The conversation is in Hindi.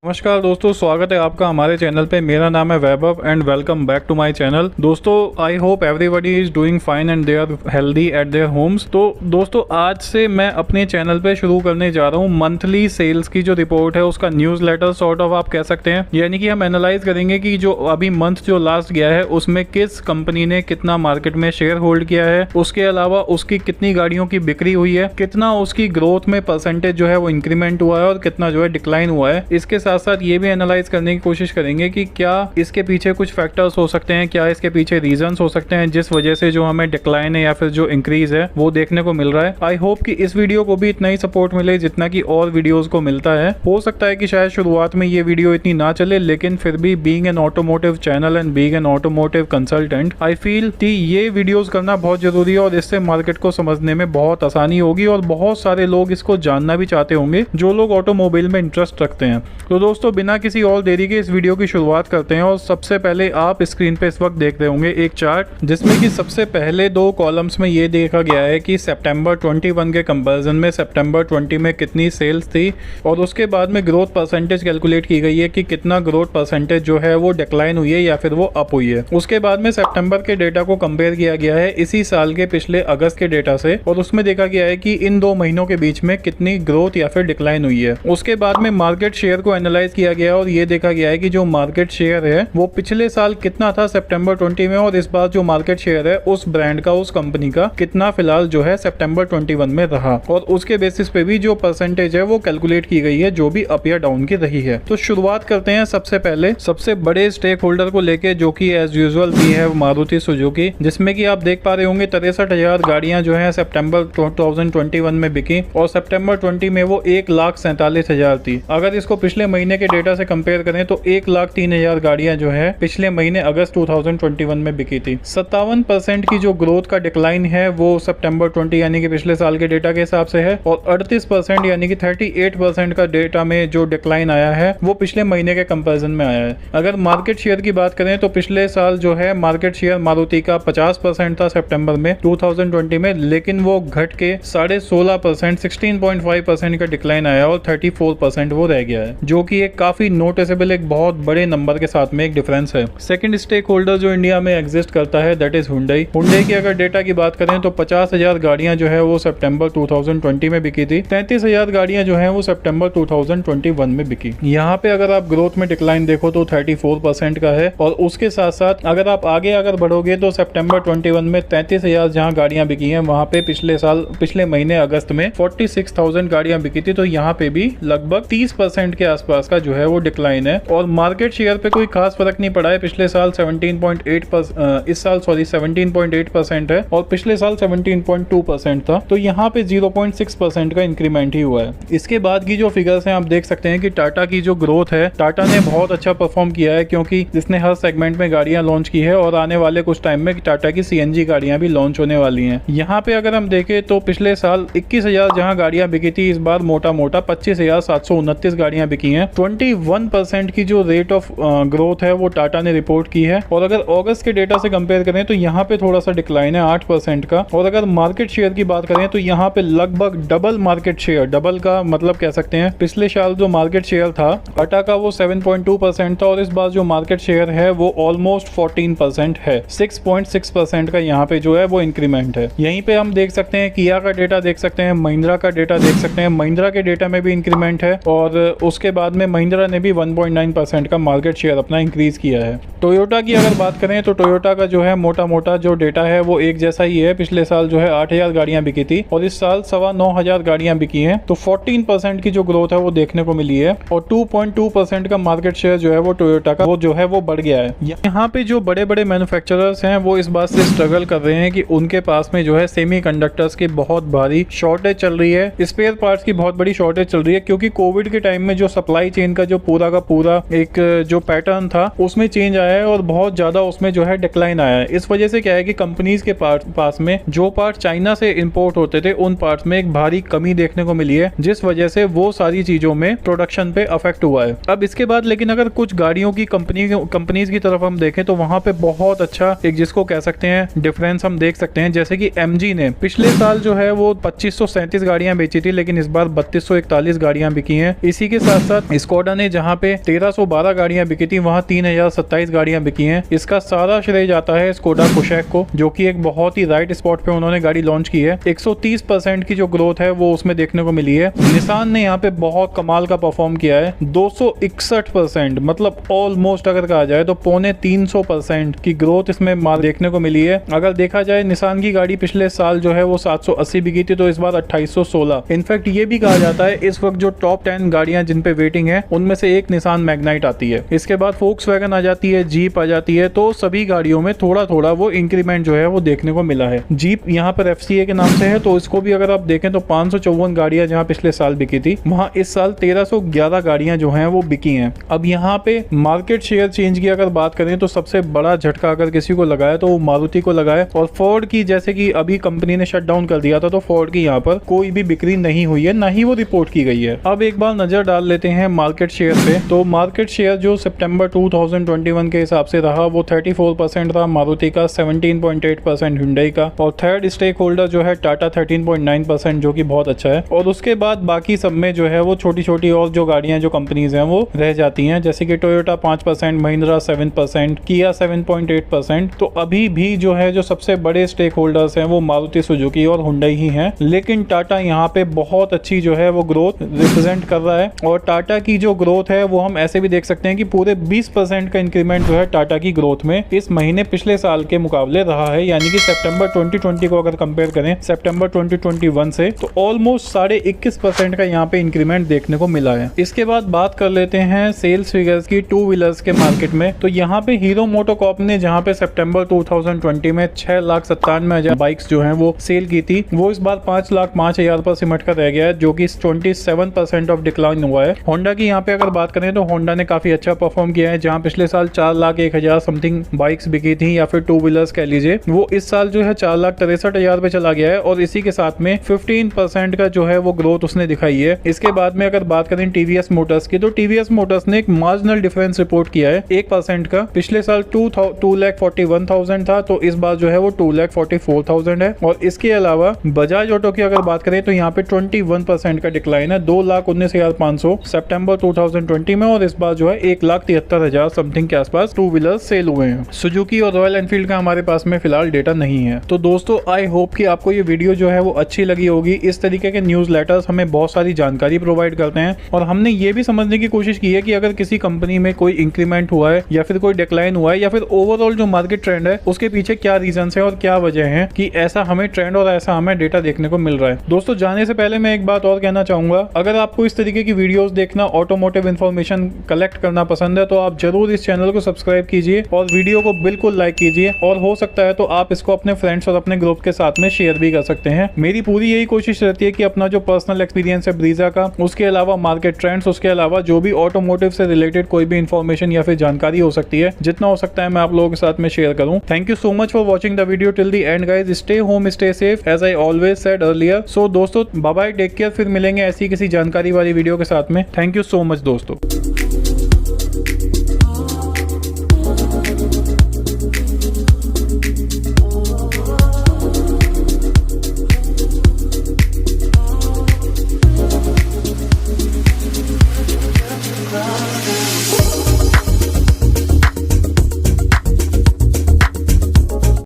नमस्कार दोस्तों, स्वागत है आपका हमारे चैनल पे। मेरा नाम है Vaibhav and welcome back to my channel. दोस्तों, I hope everybody is doing fine and they are healthy at their homes. तो दोस्तों, आज से मैं अपने चैनल पे शुरू करने जा रहा हूँ मंथली सेल्स की जो रिपोर्ट है उसका न्यूज़लेटर सॉर्ट ऑफ आप कह सकते हैं। यानी कि हम एनालाइज करेंगे कि जो अभी मंथ जो लास्ट गया है उसमें किस कंपनी ने कितना मार्केट में शेयर होल्ड किया है, उसके अलावा उसकी कितनी गाड़ियों की बिक्री हुई है, कितना उसकी ग्रोथ में परसेंटेज जो है वो इंक्रीमेंट हुआ है और कितना जो है डिक्लाइन हुआ है। इसके साथ साथ ये भी एनालाइज करने की कोशिश करेंगे कि क्या इसके पीछे कुछ फैक्टर्स हो सकते हैं, क्या इसके पीछे रीजंस हो सकते हैं जिस वजह से जो हमें डिक्लाइन है या फिर जो इंक्रीज है वो देखने को मिल रहा है। आई होप कि इस वीडियो को भी इतना ही सपोर्ट मिले जितना कि और वीडियोस को मिलता है। हो सकता है कि शायद शुरुआत में ये वीडियो इतनी ना चले, लेकिन फिर भी being an automotive channel and being an automotive consultant I feel कि ये वीडियोस करना बहुत जरूरी है और इससे मार्केट को समझने में बहुत आसानी होगी और बहुत सारे लोग इसको जानना भी चाहते होंगे जो लोग ऑटोमोबाइल में इंटरेस्ट रखते हैं। तो दोस्तों, बिना किसी और देरी के इस वीडियो की शुरुआत करते हैं। और सबसे पहले आप स्क्रीन पे इस वक्त देख रहे होंगे एक चार्ट जिसमें कि सबसे पहले दो कॉलम्स में ये देखा गया है कि सितंबर 21 के कंपैरिजन में सितंबर 20 में कितनी सेल्स थी और उसके बाद में ग्रोथ परसेंटेज कैलकुलेट की गई है कि कितना ग्रोथ परसेंटेज जो है वो डिक्लाइन हुई है या फिर वो अप हुई है। उसके बाद में सितंबर के डेटा को कंपेयर किया गया है इसी साल के पिछले अगस्त के डेटा से और उसमें देखा गया है कि इन दो महीनों के बीच में कितनी ग्रोथ या फिर डिक्लाइन हुई है। उसके बाद में मार्केट शेयर को एनालाइज किया गया और ये देखा गया है कि जो मार्केट शेयर है वो पिछले साल कितना था सितंबर 20 में और इस बार जो मार्केट शेयर है उस ब्रांड का, उस कंपनी का कितना फिलहाल जो है सितंबर 21 में रहा और उसके बेसिस पे भी जो परसेंटेज है वो कैलकुलेट की गई है जो भी अप या डाउन की रही है। तो शुरुआत करते हैं सबसे पहले सबसे बड़े स्टेक होल्डर को लेके जो कि एज यूजुअल भी है मारुति सुजुकी, जिसमें कि आप देख पा रहे होंगे 63,000 गाड़ियां जो है सितंबर 2021 में बिकी और सितंबर 20 में वो 1,47,000 थी। अगर इसको पिछले महीने के डेटा से कंपेयर करें तो 1,03,000 गाड़ियां जो है पिछले महीने अगस्त 2021 में बिकी थी। 57% की जो ग्रोथ का डिक्लाइन है वो सितंबर 20 यानी कि पिछले साल के डेटा के हिसाब से है और 38% यानी कि 38% का डेटा में जो डिक्लाइन आया है वो पिछले महीने के कंपैरिजन में आया है। अगर मार्केट शेयर की बात करें तो पिछले साल जो है मार्केट शेयर मारुति का 50% था सितंबर में 2020 में, लेकिन वो घट के 16.5% 16.5% का डिक्लाइन आया और 34% वो रह गया है, जो कि एक काफी नोटिसेबल एक बहुत बड़े नंबर के साथ में एक डिफरेंस है। सेकंड स्टेक होल्डर जो इंडिया में एग्जिस्ट करता है दैट इज हुंडई। हुंडई की अगर डेटा की बात करें तो 50,000 गाड़ियां जो है वो सितंबर 2020 में बिकी थी। 33,000 गाड़ियां जो है वो सितंबर 2021 में बिकी। यहाँ पे अगर आप ग्रोथ में डिक्लाइन देखो तो 34% का है और उसके साथ साथ अगर आप आगे अगर बढ़ोगे तो सितंबर 21 में 33,000 जहाँ गाड़ियां बिकी हैं वहां पे पिछले महीने अगस्त में 46,000 गाड़ियां बिकी थी। तो यहाँ पे भी लगभग 30% के आसपास का जो है वो डिक्लाइन है और मार्केट शेयर पे कोई खास फर्क नहीं पड़ा है। पिछले साल 17.8% इस साल 17.8% है और पिछले साल 17.2% था। तो यहाँ पे 0.6% का इंक्रीमेंट ही हुआ है। इसके बाद की जो फिगर्स हैं आप देख सकते हैं कि टाटा की जो ग्रोथ है, टाटा ने बहुत अच्छा परफॉर्म किया है क्योंकि इसने हर सेगमेंट में गाड़ियां लॉन्च की है और आने वाले कुछ टाइम में टाटा की सीएनजी गाड़ियां भी लॉन्च होने वाली हैं। यहाँ पे अगर हम देखें तो पिछले साल 21,000 जहां गाड़ियां बिकी थी, इस बार मोटा 25,729 गाड़ियां बिकी हैं। 21% की जो रेट ऑफ ग्रोथ है वो टाटा ने रिपोर्ट की है और अगर अगस्त के डेटा से कंपेयर करें तो यहाँ पे थोड़ा सा डिक्लाइन है 8% का। और अगर मार्केट शेयर की बात करें तो यहाँ पे लगभग डबल मार्केट शेयर, डबल का मतलब कह सकते हैं पिछले साल जो मार्केट शेयर था टाटा का वो 7.2% था और इस बार जो मार्केट शेयर है वो ऑलमोस्ट 14% है। 6.6% का यहाँ पे जो है वो इंक्रीमेंट है। यहीं पे हम देख सकते हैं किया का डेटा देख सकते हैं, महिंद्रा का डेटा देख सकते हैं। महिंद्रा के डेटा में भी इंक्रीमेंट है और उसके बाद में महिंद्रा ने भी 1.9% का मार्केट शेयर अपना इंक्रीज किया है। टोयोटा की अगर बात करें तो टोयोटा का जो है मोटा जो डेटा है वो एक जैसा ही है। पिछले साल जो है 8,000 गाड़ियां बिकी थी और इस साल 9,500 गाड़ियां बिकी हैं। तो 14% की जो ग्रोथ है वो देखने को मिली है और 2.2% का मार्केट शेयर जो है वो टोयोटा का वो जो है वो बढ़ गया है। यहाँ पे जो बड़े बड़े मैन्युफैक्चरर्स हैं वो इस बात से स्ट्रगल कर रहे हैं कि उनके पास में जो है सेमीकंडक्टर्स की बहुत भारी शॉर्टेज चल रही है, स्पेयर पार्ट्स की बहुत बड़ी शॉर्टेज चल रही है क्योंकि कोविड के टाइम में जो सप्लाई चेन का जो पूरा एक जो पैटर्न था उसमें चेंज आया है और बहुत ज्यादा उसमें जो है डिक्लाइन आया है। इस वजह से क्या है कि कंपनीज के पास में जो पार्ट चाइना से इंपोर्ट होते थे उन पार्ट्स में एक भारी कमी देखने को मिली है, जिस वजह से वो सारी चीजों में प्रोडक्शन पे अफेक्ट हुआ है। अब इसके बाद लेकिन अगर कुछ गाड़ियों की कंपनीज की तरफ हम देखें तो वहां पे बहुत अच्छा एक जिसको कह सकते हैं डिफरेंस हम देख सकते हैं। जैसे कि एमजी ने पिछले साल जो है वो 2537 गाड़ियां बेची थी, लेकिन इस बार 3241 गाड़ियां बिकी हैं। इसी के साथ साथ स्कोडा ने जहाँ पे 1312 गाड़ियां बिकी थी वहाँ 3027 गाड़ियां बिकी हैं। इसका सारा श्रेय जाता है स्कोडा कुशैक को, जो कि एक बहुत ही राइट स्पॉट पे उन्होंने गाड़ी लॉन्च की है। 130% की जो ग्रोथ है वो उसमें देखने को मिली है। निसान ने यहाँ पे बहुत कमाल का परफॉर्म किया है, 261%, मतलब ऑलमोस्ट अगर कहा जाए तो 350% की ग्रोथ इसमें देखने को मिली है। अगर देखा जाए निसान की गाड़ी पिछले साल जो है वो 780 बिकी थी, तो इस बार 2816। इनफैक्ट ये भी कहा जाता है इस वक्त जो टॉप 10 गाड़ियां जिन पे वेटिंग है उनमें से एक निसान मैग्नाइट आती है। इसके बाद फोक्सवैगन आ जाती है, जीप आ जाती है। तो सभी गाड़ियों में थोड़ा थोड़ा वो इंक्रीमेंट जो है वो देखने को मिला है। जीप यहाँ पर FCA के नाम से है, तो इसको भी अगर आप देखें तो 554 गाड़ियां जहाँ पिछले साल बिकी थी वहाँ इस साल 1311 गाड़ियां जो हैं वो बिकी हैं। अब यहाँ पे मार्केट शेयर चेंज की अगर बात करें तो सबसे बड़ा झटका अगर किसी को लगाया तो वो मारुति को लगाया, और फोर्ड की जैसे कि अभी कंपनी ने शट डाउन कर दिया था तो फोर्ड की यहाँ पर कोई भी बिक्री नहीं हुई है, ना ही वो रिपोर्ट की गई है। अब एक बार नजर डाल लेते हैं मार्केट शेयर पे। तो मार्केट शेयर जो सितंबर 2021 के हिसाब से रहा वो 34% था मारुति का, 17.8% हुंडई का, और थर्ड स्टेक होल्डर जो है टाटा 13.9%, जो कि बहुत अच्छा है। और उसके बाद बाकी सब में जो है वो छोटी छोटी और जो गाड़ियां जो कंपनीज हैं वो रह जाती हैं, जैसे कि टोयोटा 5%, महिंद्रा 7%, किया 7.8%। तो अभी भी जो है जो सबसे बड़े स्टेक होल्डर्स हैं वो मारुति सुजुकी और हुंडई ही हैं, लेकिन टाटा यहाँ पे बहुत अच्छी जो है वो ग्रोथ रिप्रेजेंट कर रहा है। और टाटा की जो ग्रोथ है वो हम ऐसे भी देख सकते हैं कि पूरे 20% का इंक्रीमेंट जो है टाटा की ग्रोथ में इस महीने पिछले साल के मुकाबले रहा है, यानी कि सितंबर 2020 को अगर कंपेयर करें सितंबर 2021 से, तो ऑलमोस्ट 21.5% का यहाँ पे इंक्रीमेंट देखने को मिला है। इसके बाद बात कर लेते हैं सेल्स फिगर्स की टू व्हीलर्स के मार्केट में। तो यहाँ पे हीरो मोटोकॉर्प ने जहाँ पे सितंबर 2020 में 6,97,000 बाइक्स जो हैं वो सेल की थी, वो इस बार 5,05,000 पर सिमट कर रह गया है, जो कि 27% ऑफ डिक्लाइन हुआ है। होंडा की यहाँ पे अगर बात करें तो होंडा ने काफी अच्छा परफॉर्म किया है, जहाँ पिछले साल 4,01,000 समथिंग बाइक्स बिकी थी या फिर टू व्हीलर्स कह लीजिए, वो इस साल जो है 4,63,000 पे चला गया है, और इसी के साथ में 15% का जो है वो ग्रोथ उसने दिखाई है। इसके बाद में अगर बात करें टीवीएस मोटर्स की, तो टीवीएस मोटर्स ने एक मार्जिनल डिफरेंस रिपोर्ट किया है 1% का। पिछले साल 2,41,000 था, तो इस बार जो है वो 2,44,000 है। और इसके अलावा बजाज ऑटो की अगर बात करें तो यहाँ पे 21% का डिक्लाइन है, 2,19,500 सितंबर 2020 में, और इस बार जो है 1,73,000 समथिंग के आसपास टू व्हीलर सेल हुए हैं। सुजुकी और रॉयल एनफील्ड का हमारे पास में फिलहाल डेटा नहीं है। तो दोस्तों आई होप कि आपको ये वीडियो जो है वो अच्छी लगी होगी। इस तरीके के न्यूज लेटर्स हमें बहुत सारी जानकारी प्रोवाइड करते हैं, और हमने ये भी समझने की कोशिश की है कि अगर किसी कंपनी में कोई इंक्रीमेंट हुआ है या फिर कोई डिक्लाइन हुआ है या फिर ओवरऑल जो मार्केट ट्रेंड है उसके पीछे क्या रीजन है और क्या वजह है कि ऐसा हमें ट्रेंड और ऐसा हमें डेटा देखने को मिल रहा है। दोस्तों जाने से पहले मैं एक बात और कहना चाहूंगा, अगर आपको इस तरीके की वीडियोस देखना, ऑटोमोटिव इन्फॉर्मेशन कलेक्ट करना पसंद है तो आप जरूर इस चैनल को सब्सक्राइब कीजिए और वीडियो को बिल्कुल लाइक कीजिए, और हो सकता है तो आप इसको अपने फ्रेंड्स और अपने ग्रुप के साथ में शेयर भी कर सकते हैं। मेरी पूरी यही कोशिश रहती है कि अपना जो पर्सनल एक्सपीरियंस है ब्रीजा का, उसके अलावा मार्केट ट्रेंड्स, उसके अलावा जो भी ऑटोमोटिव से रिलेटेड कोई भी इन्फॉर्मेशन या फिर जानकारी हो सकती है, जितना हो सकता है मैं आप लोगों के साथ में शेयर करूं। Thank you so much for watching the video till the end guys. Stay home, stay safe as I always said earlier. So दोस्तों बाय बाय, टेक केयर, फिर मिलेंगे ऐसी किसी जानकारी वाली वीडियो के साथ में। थैंक यू सो मच दोस्तों।